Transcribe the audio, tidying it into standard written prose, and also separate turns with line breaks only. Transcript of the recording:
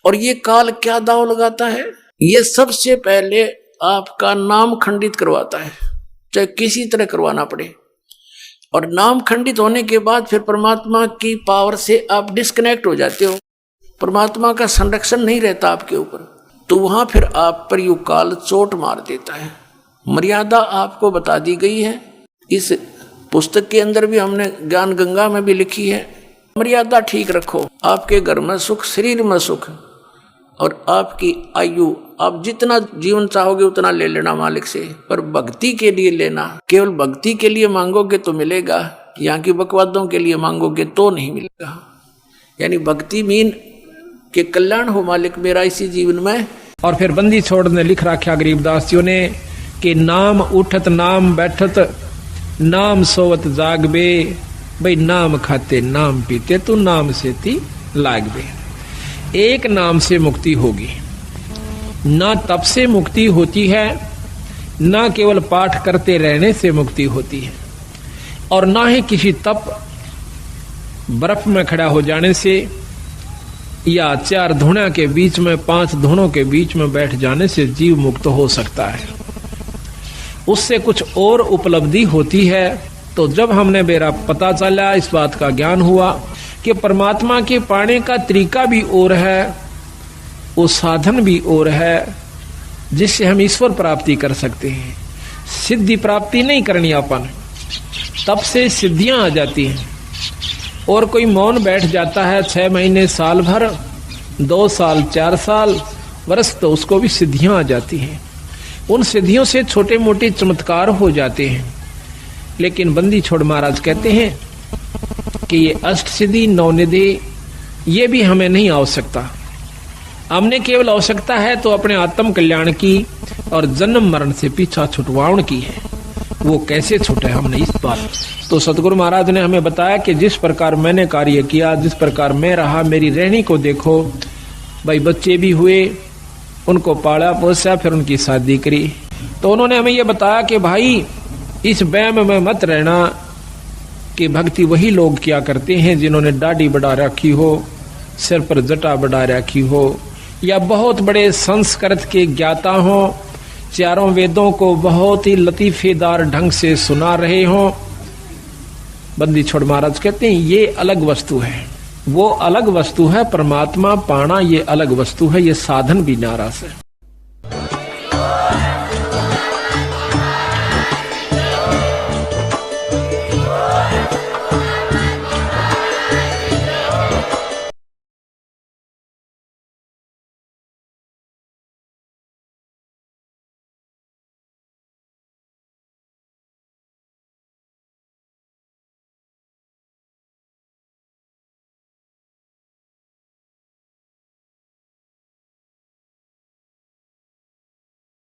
और ये काल क्या दाव लगाता है, ये सबसे पहले आपका नाम खंडित करवाता है, चाहे किसी तरह करवाना पड़े। और नाम खंडित होने के बाद फिर परमात्मा की पावर से आप डिस्कनेक्ट हो जाते हो, परमात्मा का संरक्षण नहीं रहता आपके ऊपर, तो वहां फिर आप पर यू काल चोट मार देता है। मर्यादा आपको बता दी गई है, इस पुस्तक के अंदर भी हमने ज्ञान गंगा में भी लिखी है। मर्यादा ठीक रखो, आपके घर में सुख, शरीर में सुख, और आपकी आयु, आप जितना जीवन चाहोगे उतना ले लेना मालिक से, पर भक्ति के लिए लेना। केवल भक्ति के लिए मांगोगे तो मिलेगा, यहाँ की बकवादों के लिए मांगोगे तो नहीं मिलेगा। यानी भक्ति मीन के कल्याण हो मालिक मेरा इसी जीवन में।
और फिर बंदी छोड़ ने लिख रखा गरीबदास जी ने कि नाम उठत नाम बैठत नाम सोवत जागबे, भाई नाम खाते नाम पीते तो नाम से ती लागबे। एक नाम से मुक्ति होगी, ना तप से मुक्ति होती है, ना केवल पाठ करते रहने से मुक्ति होती है, और ना ही किसी तप बर्फ में खड़ा हो जाने से या 4 धुना के बीच में 5 धुनों के बीच में बैठ जाने से जीव मुक्त हो सकता है। उससे कुछ और उपलब्धि होती है। तो जब हमने मेरा पता चला, इस बात का ज्ञान हुआ कि परमात्मा के पाने का तरीका भी और है, वो साधन भी और है, जिससे हम ईश्वर प्राप्ति कर सकते हैं। सिद्धि प्राप्ति नहीं करनी अपन, तब से सिद्धियां आ जाती हैं। और कोई मौन बैठ जाता है 6 महीने, साल भर, 2 साल, 4 साल, वर्ष, तो उसको भी सिद्धियां आ जाती हैं। उन सिद्धियों से छोटे मोटे चमत्कार हो जाते हैं। लेकिन बंदी छोड़ महाराज कहते हैं कि ये अष्ट सिद्धि, 9 निधि, ये भी हमें नहीं आवश्यकता। हमने केवल आवश्यकता है तो अपने आत्म कल्याण की और जन्म मरण से पीछा छुटवाउन की है। वो कैसे छूटे हमने इस बात, तो सतगुरु महाराज ने हमें बताया कि जिस प्रकार मैंने कार्य किया, जिस प्रकार मैं रहा, मेरी रहनी को देखो। भाई बच्चे भी हुए, उनको पाला पोसा, फिर उनकी शादी करी। तो उन्होंने हमें ये बताया कि भाई इस वहम में मत रहना कि भक्ति वही लोग किया करते हैं जिन्होंने दाढ़ी बढ़ा रखी हो, सिर पर जटा बढ़ा रखी हो, या बहुत बड़े संस्कृत के ज्ञाता हो, चारों वेदों को बहुत ही लतीफेदार ढंग से सुना रहे हो। बंदी छोड़ महाराज कहते हैं ये अलग वस्तु है, वो अलग वस्तु है। परमात्मा पाना ये अलग वस्तु है, ये साधन भी नाराज है।